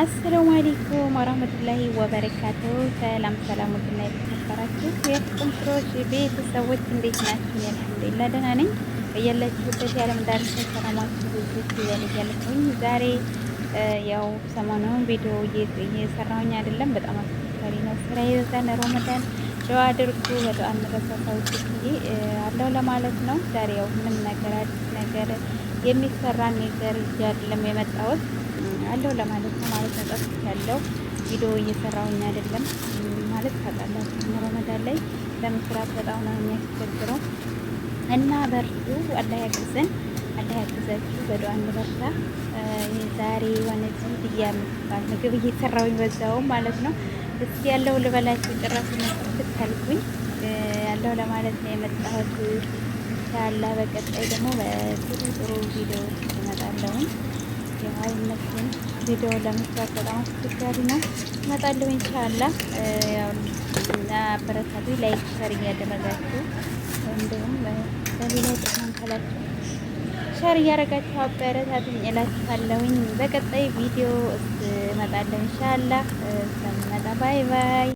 አሰላሙ አለይኩም ወራህመቱላሂ ወበረካቱሁ። ሰላም ሰላም፣ ውድና የተከበራችሁ የፍቅር ቤተሰቦች እንዴት ናችሁ? አልሐምዱሊላህ ደህና ነኝ። በያላችሁበት የዓለም ዳርቻ ሰላማችሁ ብዙ ይበልልኝ። ዛሬ ያው ሰሞኑን ቪዲዮ እየሰራሁኝ አይደለም፣ በጣም አስቸጋሪ ነው ስራ የዛን ረመዳን ዱዓ አድርጉ በዱዓ እንረሳሳው አለው ለማለት ነው። ዛሬ ያው ምንም ነገር አዲስ ነገር የሚሰራ ነገር አይደለም የመጣሁት አለው ለማለት ነው ማለት ነው። ጠፍቻለሁ፣ ቪዲዮ እየሰራሁኝ አይደለም ማለት ታውቃላችሁ፣ ረመዳን ላይ ለመስራት በጣም ነው የሚያስቸግረው እና በርቱ፣ አላህ ያግዘን፣ አላህ ያግዛችሁ፣ በዱዓ እንበርታ። ዛሬ ወነዚህ የምትባል ምግብ እየሰራሁኝ በዛው ማለት ነው። እስኪ ያለው ልበላችሁ ጭራሽ ትከልኩኝ ያለው ለማለት ነው የመጣሁት። ኢንሻአላህ በቀጣይ ደግሞ በጥሩ ጥሩ ቪዲዮ እመጣለሁ። ያው እነሱን ቪዲዮ ለመስራት በጣም አስቸጋሪ ነው። እመጣለሁ ኢንሻአላህ። ያው አበረታቱ፣ ላይክ ሸር እያደረጋችሁ እንዲሁም ለሌላው ጥቅም ካላችሁ ሸር እያደረጋችሁ አበረታቱኝ እላችኋለሁኝ። በቀጣይ ቪዲዮ እመጣለሁ ኢንሻአላህ። እስከምመጣ ባይ ባይ።